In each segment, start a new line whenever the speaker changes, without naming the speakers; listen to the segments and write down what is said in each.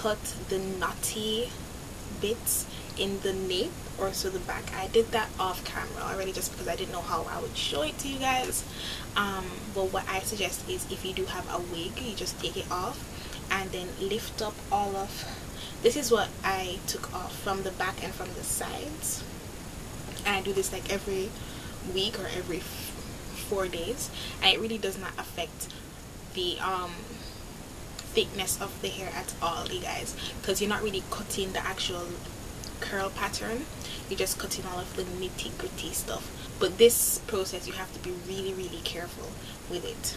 cut the knotty bits in the nape or so the back. I did that off camera already just because I didn't know how I would show it to you guys. But what I suggest is, if you do have a wig, you just take it off and then lift up all of this. Is what I took off from the back and from the sides, and I do this like every week or every 4 days, and it really does not affect the thickness of the hair at all, you guys, because you're not really cutting the actual curl pattern, you're just cutting all of the nitty gritty stuff. But this process, you have to be really careful with it.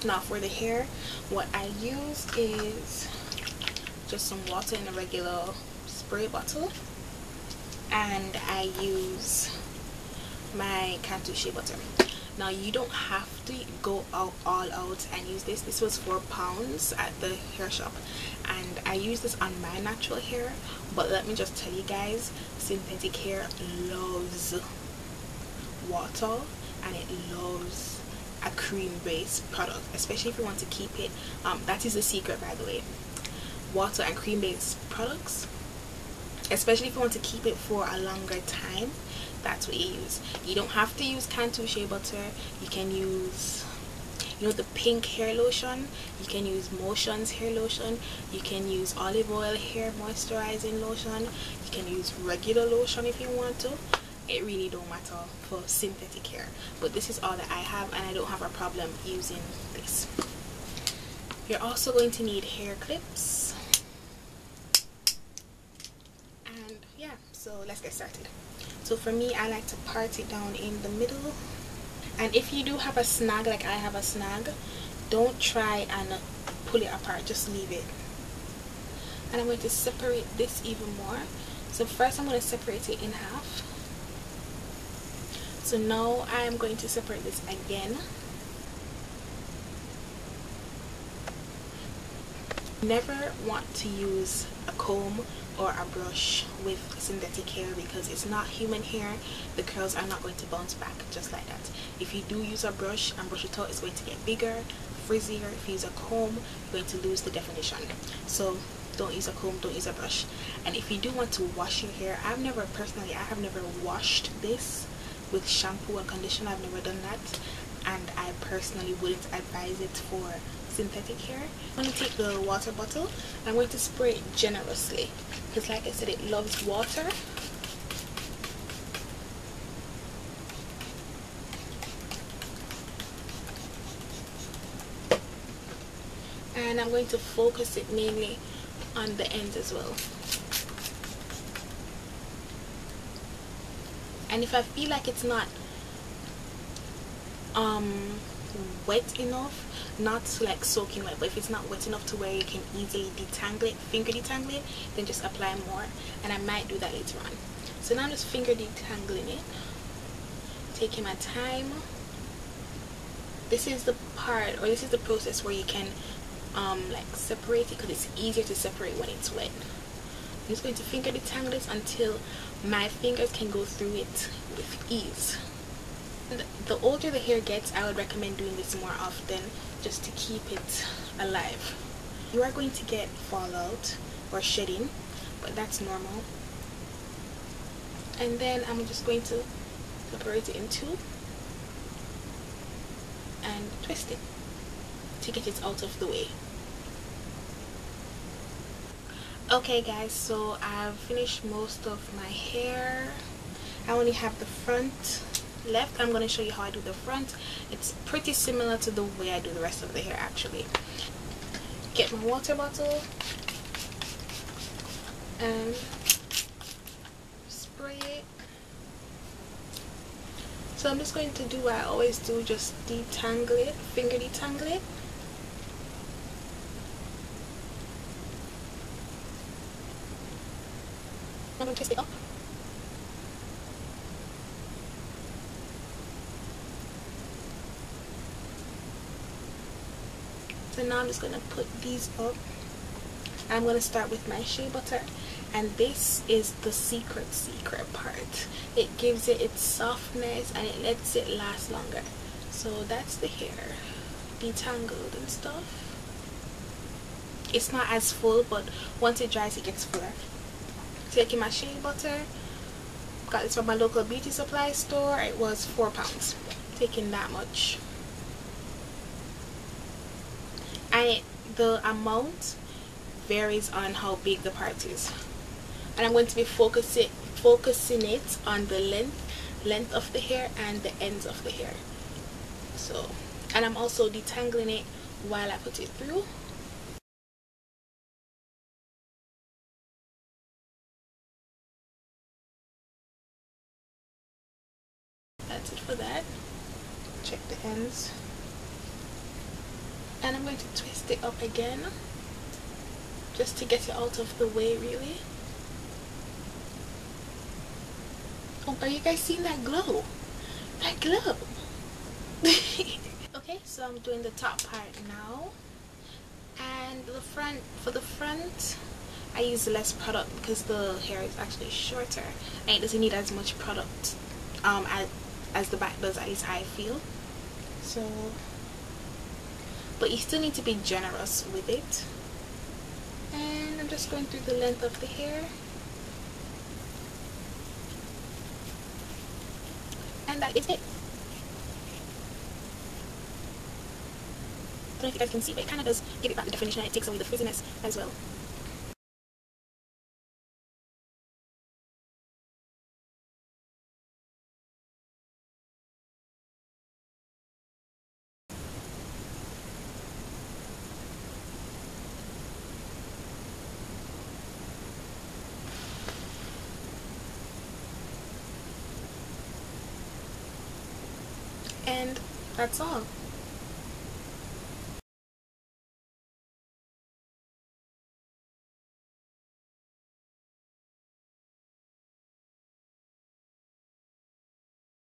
Now for the hair, what I use is just some water in a regular spray bottle, and I use my Cantu shea butter. Now you don't have to go all out and use this. This was £4 at the hair shop, and I use this on my natural hair. But let me just tell you guys, synthetic hair loves water and it loves a cream based product, especially if you want to keep it. That is the secret, by the way. Water and cream based products, especially if you want to keep it for a longer time, that's what you use. You don't have to use Cantu shea butter. You can use, you know, the pink hair lotion. You can use Motion's hair lotion. You can use olive oil hair moisturizing lotion. You can use regular lotion if you want to. It really don't matter for synthetic hair. But this is all that I have, and I don't have a problem using this. You're also going to need hair clips. And yeah, so let's get started. So for me, I like to part it down in the middle. And if you do have a snag, like I have a snag, don't try and pull it apart, just leave it. And I'm going to separate this even more. So first I'm going to separate it in half. So now I am going to separate this again. Never want to use a comb or a brush with synthetic hair, because it's not human hair. The curls are not going to bounce back just like that. If you do use a brush and brush it out, it's going to get bigger, frizzier. If you use a comb, you're going to lose the definition. So don't use a comb, don't use a brush. And if you do want to wash your hair, I have never washed this with shampoo and conditioner. I've never done that, and I personally wouldn't advise it for synthetic hair. I'm going to take the water bottle. I'm going to spray it generously because, like I said, it loves water. And I'm going to focus it mainly on the ends as well. And if I feel like it's not wet enough, not like soaking wet, but if it's not wet enough to where you can easily detangle it, finger detangle it, then just apply more, and I might do that later on. So now I'm just finger detangling it, taking my time. This is the part, or this is the process where you can like separate it, because it's easier to separate when it's wet. I'm just going to finger detangle this until my fingers can go through it with ease. And the older the hair gets, I would recommend doing this more often, just to keep it alive. You are going to get fallout or shedding, but that's normal. And then I'm just going to separate it in two and twist it to get it out of the way. Okay guys, so I've finished most of my hair. I only have the front left. I'm going to show you how I do the front. It's pretty similar to the way I do the rest of the hair actually. Get my water bottle and spray it. So I'm just going to do what I always do, just detangle it, finger detangle it. I'm going to twist it up. So now I'm just going to put these up. I'm going to start with my shea butter, and this is the secret part. It gives it its softness and it lets it last longer. So that's the hair detangled and stuff. it's not as full, but once it dries it gets fuller. Taking my shea butter, got this from my local beauty supply store. It was £4. Taking that much, and the amount varies on how big the part is, and I'm going to be focusing it on the length of the hair and the ends of the hair. So, and I'm also detangling it while I put it through. That's it for that. Check the ends, and I'm going to twist it up again just to get it out of the way, really. Oh, are you guys seeing that glow? That glow. Okay, so I'm doing the top part now, and for the front I use less product because the hair is actually shorter and it doesn't need as much product as the back does, at least how I feel. So, but you still need to be generous with it. And I'm just going through the length of the hair, and that is it. I don't know if you guys can see, but it kind of does give it back the definition, and it takes away the frizziness as well. And that's all.